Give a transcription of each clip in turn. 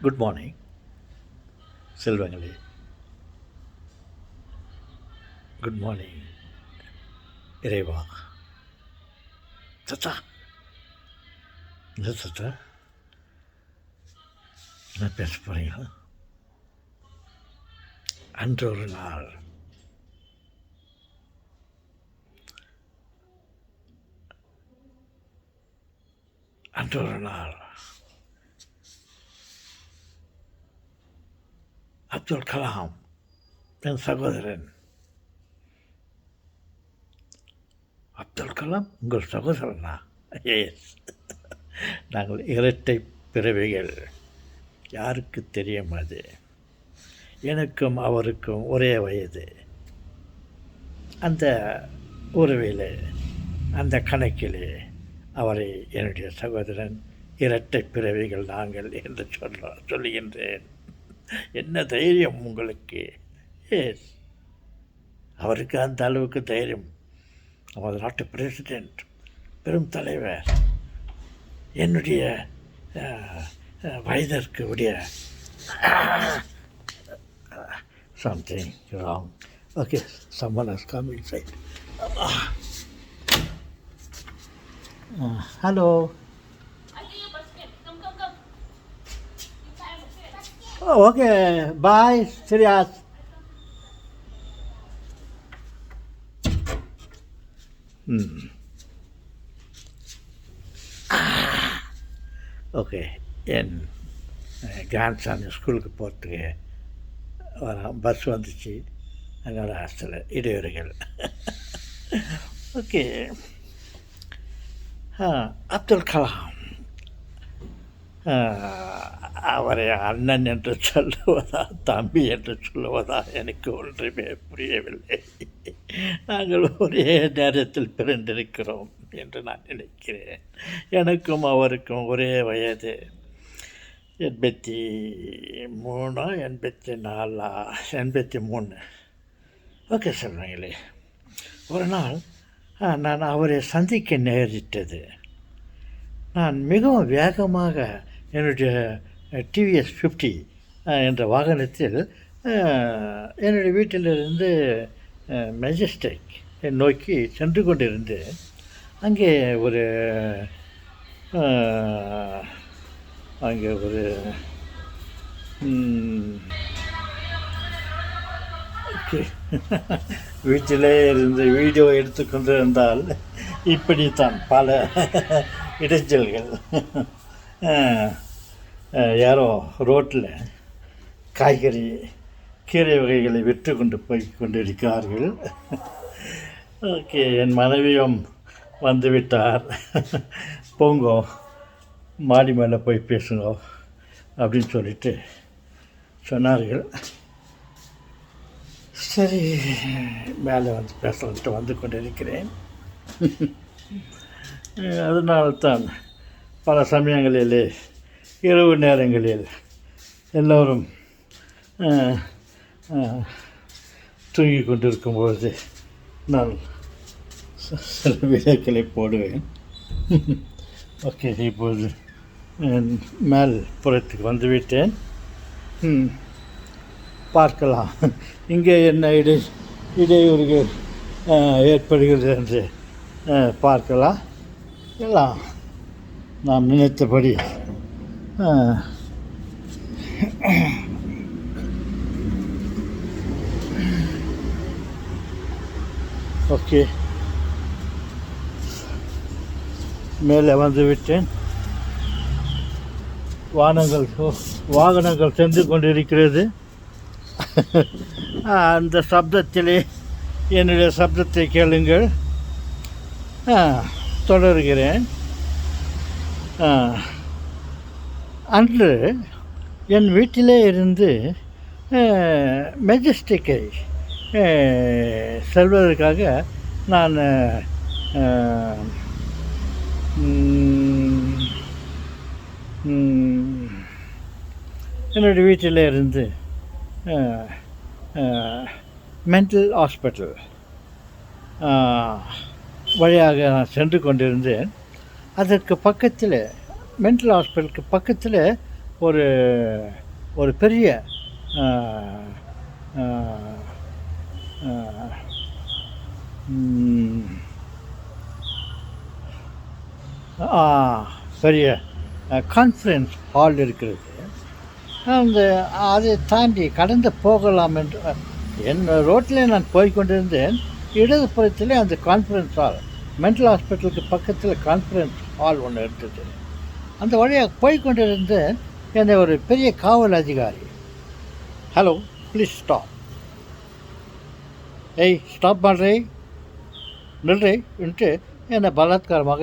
Good morning செல்வங்களே. Good morning இறைவா. சத்தா என்ன சத்தா? என்ன பேச போகிறீங்களா? அன்று ஒரு நாள் அன்று ஒரு நாள் அப்துல் கலாம் என் சகோதரன். அப்துல் கலாம் உங்கள் சகோதரனா? எஸ். நாங்கள் இரட்டை பிறவிகள். யாருக்கு தெரியும் அது? எனக்கும் அவருக்கும் ஒரே வயது. அந்த உறவிலே, அந்த கணக்கிலே அவரை என்னுடைய சகோதரன், இரட்டை பிறவிகள் நாங்கள் என்று சொல்லுகின்றேன். என்ன தைரியம் உங்களுக்கு? எஸ், அவருக்கு அந்த அளவுக்கு தைரியம். நமது நாட்டு பிரசிடெண்ட், பெரும் தலைவர், என்னுடைய வயதிற்கு உடைய something wrong. Okay, someone has come inside. Hello. Oh, okay. Bye. Serious. Okay. என் கிராண்ட்சன் ஸ்கூலுக்கு போகிறதுக்கு பஸ் வந்துச்சு. அதனால் சில இடையூறுகள். ஓகே. அப்துல் கலாம், அவரை அண்ணன் என்று சொல்லுவதா தம்பி என்று சொல்லுவதா எனக்கு ஒன்றுமே புரியவில்லை. நாங்கள் ஒரே நேரத்தில் பிறந்திருக்கிறோம் என்று நான் நினைக்கிறேன். எனக்கும் அவருக்கும் ஒரே வயது. 83 84 83. ஓகே சொல்கிறீங்களே. ஒரு நாள் நான் அவரை சந்திக்க நேரிட்டது. நான் மிகவும் வேகமாக என்னுடைய டிவிஎஸ் 50 என்ற வாகனத்தில் என்னுடைய வீட்டிலிருந்து மெஜஸ்டிக் நோக்கி சென்று கொண்டிருந்தேன். அங்கே ஒரு வீட்டிலே இருந்து வீடியோ எடுத்துக்கொண்டு இருந்தால் இப்படித்தான் பல இடைஞ்சல்கள். யாரோ ரோட்டில் கீரை வகைகளை விற்று கொண்டு போய் கொண்டிருக்கிறார்கள். ஓகே, என் மனைவியும் வந்துவிட்டார். போங்கோ, மாடி மேலே போய் பேசுங்க அப்படின்னு சொல்லிட்டு சொன்னார்கள். சரி, மேலே வந்து பேசலான்ட்டு வந்து கொண்டிருக்கிறேன். அதனால்தான் பல சமயங்களிலே இரவு நேரங்களில் எல்லோரும் தூங்கி கொண்டிருக்கும்பொழுது நான் சில வீடியோக்களை போடுவேன். ஓகே, இப்போது மேல் புறத்துக்கு வந்துவிட்டேன். பார்க்கலாம் இங்கே என்ன இடையூறுகள் ஏற்படுகிறது என்று பார்க்கலாம். எல்லாம் நாம் நினைத்தபடி ஓகே, மேலே வந்துவிட்டேன். வாகனங்கள் சென்று கொண்டிருக்கிறது. அந்த சப்தத்திலே என்னுடைய சப்தத்தை கேளுங்கள். தொடர்கிறேன். அன்று என் வீட்டிலே இருந்து மெஜஸ்டிக்கை செல்வதற்காக நான் என்னுடைய வீட்டில் இருந்து மென்டல் ஹாஸ்பிட்டல் வழியாக நான் சென்று கொண்டிருந்தேன். அதற்கு பக்கத்தில், மென்டல் ஹாஸ்பிட்டலுக்கு பக்கத்தில் ஒரு ஒரு பெரிய அஹ், அஹ், அஹ், ம், ஆ, பெரிய கான்ஃபரன்ஸ் ஹால் இருக்கிறது. அந்த அதை தாண்டி கடந்து போகலாம் என்று என் ரோட்டில் நான் போய்கொண்டிருந்தேன். இடதுபுறத்திலே அந்த கான்ஃபரன்ஸ் ஹால், மென்டல் ஹாஸ்பிட்டலுக்கு பக்கத்தில் கான்ஃபரன்ஸ் ஹால் ஒன்று இருந்தது. அந்த வழியாக போய்கொண்டிருந்தேன். என்னை ஒரு பெரிய காவல் அதிகாரி, ஹலோ ப்ளீஸ் ஸ்டாப், ஏய் ஸ்டாப் பண்ணுறே, நில்றே என்று என்னை பலாத்காரமாக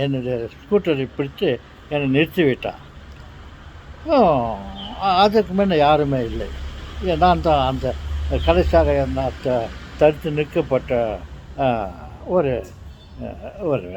என்னுடைய ஸ்கூட்டரை பிடித்து என்னை நிறுத்திவிட்டான். அதுக்கு முன்ன யாருமே இல்லை. நான் தான் அந்த கடைசியாக என்ன தடுத்து நிற்கப்பட்ட ஒரு ஒரு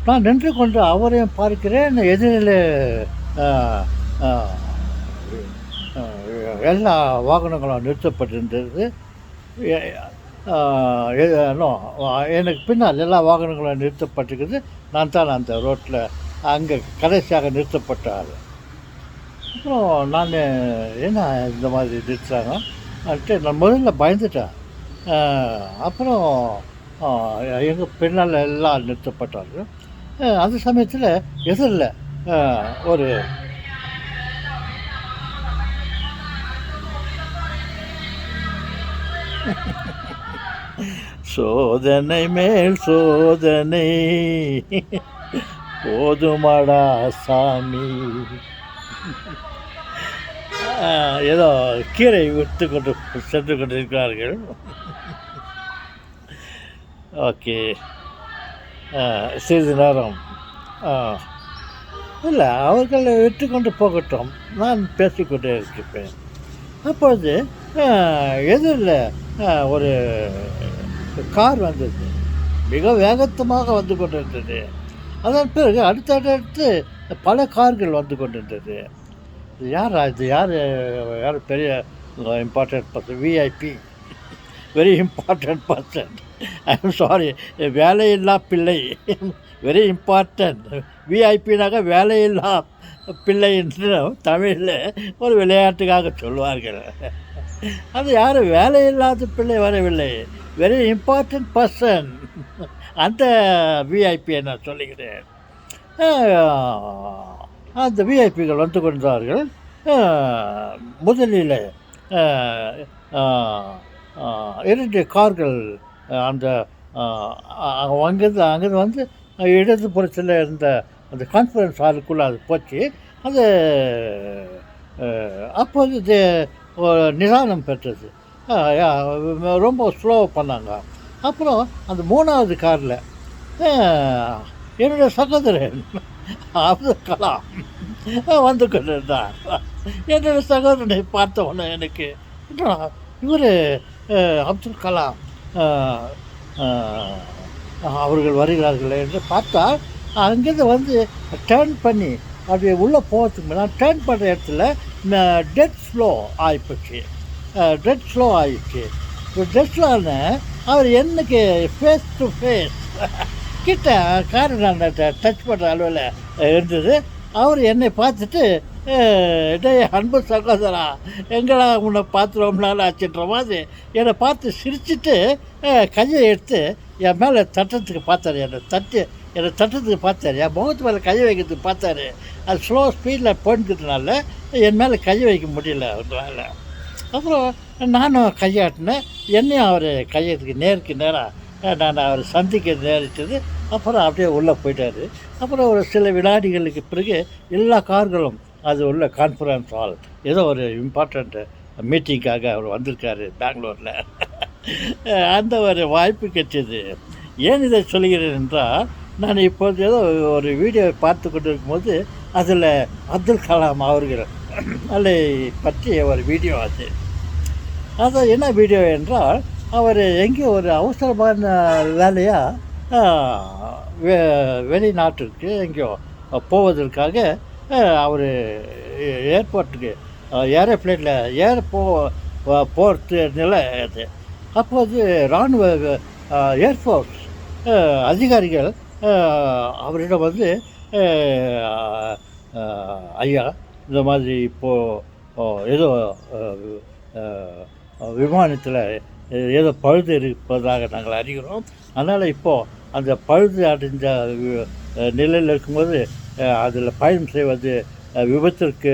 நான் நின்று கொண்டு அவரையும் பார்க்கிறேன். எதிரில் எல்லா வாகனங்களும் நிறுத்தப்பட்டிருந்தது. எனக்கு பின்னால் எல்லா வாகனங்களும் நிறுத்தப்பட்டிருக்குது. நான் தான் அந்த ரோட்டில் அங்கே கடைசியாக நிறுத்தப்பட்ட ஆள். அப்புறம் நான் என்ன இந்த மாதிரி நிறுத்துறாங்க அப்படின்ட்டு நான் முதல்ல பயந்துட்டேன். அப்புறம் எங்கள் பின்னால் எல்லாம் நிறுத்தப்பட்டார்கள். அந்த சமயத்தில் எதிரில் ஒரு சோதனை மேல் சோதனை போதுமாடா சாமி, ஏதோ கீரை விற்று கொண்டு சென்று கொண்டிருக்கிறார்கள். ஓகே, சிறிது நேரம் இல்லை, அவர்கள் விட்டு கொண்டு போகட்டும், நான் பேசிக்கொண்டே இருப்பேன். அப்பொழுது எதிரில் ஒரு கார் வந்தது, மிக வேகத்தமாக வந்து கொண்டிருந்தது. அதன் பிறகு அடுத்தடுத்து பல கார்கள் வந்து கொண்டிருந்தது. இது யார் பெரிய important person, VIP, very important person. I am sorry, வேலையில்லா பிள்ளை, வெரி இம்பார்ட்டன்ட். விஐபினாக வேலையில்லா பிள்ளை என்று தமிழில் ஒரு விளையாட்டுக்காக சொல்வார்கள். அது யாரும் வேலையில்லாத பிள்ளை வரவில்லை, வெரி இம்பார்ட்டன்ட் பர்சன். அந்த விஐபியை நான் சொல்லுகிறேன். அந்த விஐபிகள் வந்து கொண்டார்கள். முதலில் 2 கார்கள் அந்த அங்கேருந்து வந்து இடதுபுறத்தில் இருந்த அந்த கான்ஃபரன்ஸ் ஹாலுக்குள்ளே அது போச்சு. அது அப்போது நிதானம் பெற்றது. ரொம்ப ஸ்லோவாக பண்ணாங்க. அப்புறம் அந்த 3வது காரில் என்னுடைய சகோதரன் அப்துல் கலாம் வந்து கொண்டிருந்தார். என்னுடைய சகோதரனை பார்த்த உடனே எனக்கு இவர் அப்துல் கலாம் அவர்கள் வருகிறார்கள் என்று பார்த்தா, அங்கேருந்து வந்து டேர்ன் பண்ணி அப்படியே உள்ளே போகிறதுக்கு முன்னாடி டேர்ன் பண்ணுற இடத்துல டெட் ஸ்லோ ஆகிப்போச்சு. டெட் ஸ்லோ ஆகிடுச்சு. டெட் ஸ்லோன்னு அவர் எனக்கு ஃபேஸ் டு ஃபேஸ் கிட்ட காரை நான் டச் பண்ணுற அளவில் இருந்தது. அவர் என்னை பார்த்துட்டு, டே அன்பு சகோதரா, எங்கடா உன்னை பார்த்து ரொம்ப நாள் ஆச்சுன்ற மாதிரி என்னை பார்த்து சிரிச்சுட்டு கையை எடுத்து என் மேலே தட்டுறதுக்கு பார்த்தாரு. என்னை தட்டுறதுக்கு பார்த்தாரு, என் முகத்து மேலே கையை வைக்கிறதுக்கு பார்த்தாரு. அது ஸ்லோ ஸ்பீடில் போயிட்டுக்கிறதுனால என் மேலே கையை வைக்க முடியல அவரால். அப்புறம் நானும் கையாட்டினேன். என்னையும் அவர் கையத்துக்கு நேருக்கு நேராக நான் அவரை சந்திக்க நேரிட்டது. அப்புறம் அப்படியே உள்ளே போயிட்டார். அப்புறம் ஒரு சில வினாடிகளுக்கு பிறகு எல்லா கார்களும் அது உள்ள கான்ஃபரன்ஸ் ஹால், ஏதோ ஒரு இம்பார்ட்டண்ட்டு மீட்டிங்காக அவர் வந்திருக்காரு பெங்களூரில். அந்த ஒரு வாய்ப்பு கிடைச்சது. ஏன் இதை சொல்கிறேன் என்றால், நான் இப்போது ஏதோ ஒரு வீடியோவை பார்த்து கொண்டு இருக்கும்போது அதில் அப்துல் கலாம் அவர்கள் அதை பற்றிய ஒரு வீடியோ அது. என்ன வீடியோ என்றால், அவர் எங்கேயோ ஒரு அவசரமான வேலையாக வெளிநாட்டிற்கு எங்கேயோ போவதற்காக அவர் ஏர்போர்ட்டுக்கு ஏரோப்ளேனில் போகிறது நிலை அது. அப்போது இராணுவ ஏர்ஃபோர்ஸ் அதிகாரிகள் அவரிடம் வந்து ஐயா இந்த மாதிரி இப்போது ஏதோ விமானத்தில் ஏதோ பழுது இருப்பதாக நாங்கள் அறிகிறோம். அதனால் இப்போது அந்த பழுது அடைந்த நிலையில் இருக்கும்போது அதில் பயணம் செய்வது விபத்திற்கு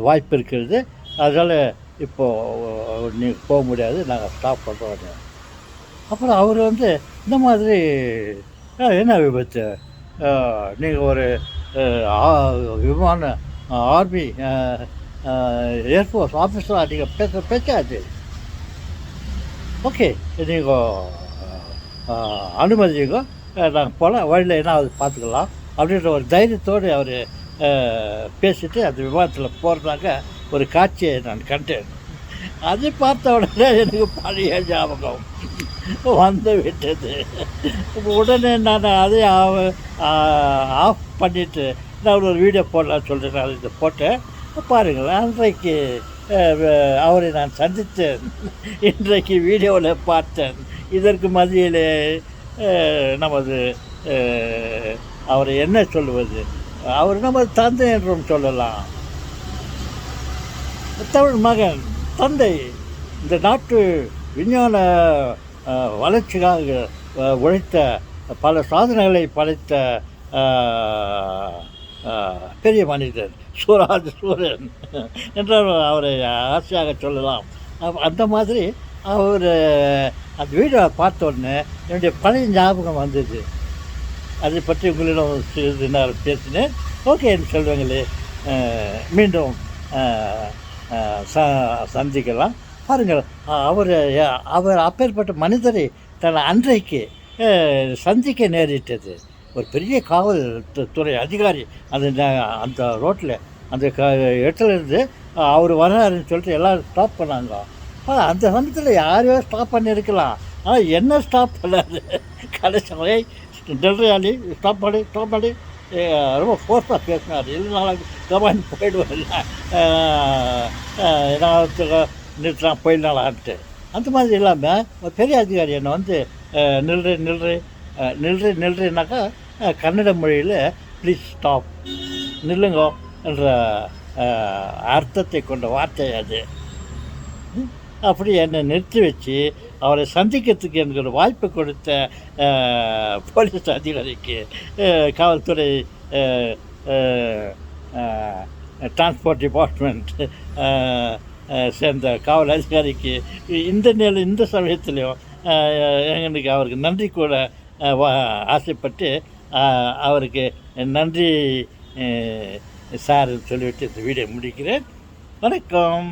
வாய்ப்பு இருக்கிறது. அதனால் இப்போது நீங்கள் போக முடியாது, நாங்கள் ஸ்டாப் பண்ணுறோம். அப்புறம் அவர் வந்து இந்த மாதிரி என்ன விபத்து, நீங்கள் ஒரு விமான ஆர்மி ஏர்ஃபோர்ஸ் ஆஃபீஸராக நீங்கள் பேச்சாச்சு, ஓகே நீங்கள் அனுமதிங்க, நாங்கள் போகலாம், வழியில் என்ன அது பார்த்துக்கலாம் அப்படின்ற ஒரு தைரியத்தோடு அவர் பேசிட்டு அந்த விமானத்தில் போகிறதாக ஒரு காட்சியை நான் கண்டேன். அதை பார்த்த உடனே எனக்கு பழைய ஞாபகம் வந்து விட்டது. உடனே நான் அதை ஆஃப் பண்ணிவிட்டு நான் ஒரு வீடியோ போடலான்னு சொல்லிட்டு நான் இதை போட்டேன். பாருங்கள், அன்றைக்கு அவரை நான் சந்தித்தேன், இன்றைக்கு வீடியோவில் பார்த்தேன். இதற்கு மத்தியிலே நமது அவரை என்ன சொல்லுவது, அவர் நமது தந்தை என்றும் சொல்லலாம். தமிழ் மகன், தந்தை, இந்த நாட்டு விஞ்ஞான வளர்ச்சிக்காக உழைத்த பல சாதனைகளை படைத்த பெரிய மனிதர் சூரன் என்றால் அவரை ஆசையாக சொல்லலாம். அந்த மாதிரி அவர் அந்த வீடியோவை பார்த்த உடனே என்னுடைய பழைய ஞாபகம் வந்தது. அதை பற்றி உங்களிடம் சிறிது நேரம் பேசினேன். ஓகே சொல்லுவாங்களே, மீண்டும் சந்திக்கலாம். பாருங்கள், அவர் அப்பேற்பட்ட மனிதரை தன் அன்றைக்கு சந்திக்க நேரிட்டது. ஒரு பெரிய காவல்துறை அதிகாரி அந்த ரோட்டில் அந்த இடத்துலேருந்து அவர் வர்றாருன்னு சொல்லிட்டு எல்லோரும் ஸ்டாப் பண்ணாங்க. அந்த சமயத்தில் யாரையோ ஸ்டாப் பண்ணியிருக்கலாம், ஆனால் என்ன ஸ்டாப் பண்ணாது. கடைசி வரை டெல்ரியாலி ஸ்டாப் பண்ணி ரொம்ப ஃபோர்ஸாக பேசினார். இல்லைனாலும் கமாண்ட் போயிடுவார், நிறுத்தலாம் போயிடலான்ட்டு. அந்த மாதிரி இல்லாமல் ஒரு பெரிய அதிகாரி என்னை வந்து நில்றேனாக்கா கன்னட மொழியில் ப்ளீஸ் ஸ்டாப், நில்லுங்கோ என்ற அர்த்தத்தை கொண்ட வார்த்தை அது. அப்படி என்னை நிறுத்தி வச்சு அவரை சந்திக்கிறதுக்கு எனக்கு ஒரு வாய்ப்பு கொடுத்த போலீஸ் அதிகாரிக்கு, காவல்துறை டிரான்ஸ்போர்ட் டிபார்ட்மெண்ட் சேர்ந்த காவல் அதிகாரிக்கு இந்த சமயத்துலேயும் எனக்கு அவருக்கு நன்றி கூட ஆசைப்பட்டு அவருக்கு நன்றி சார் சொல்லிவிட்டு இந்த வீடியோ முடிக்கிறேன். வணக்கம்.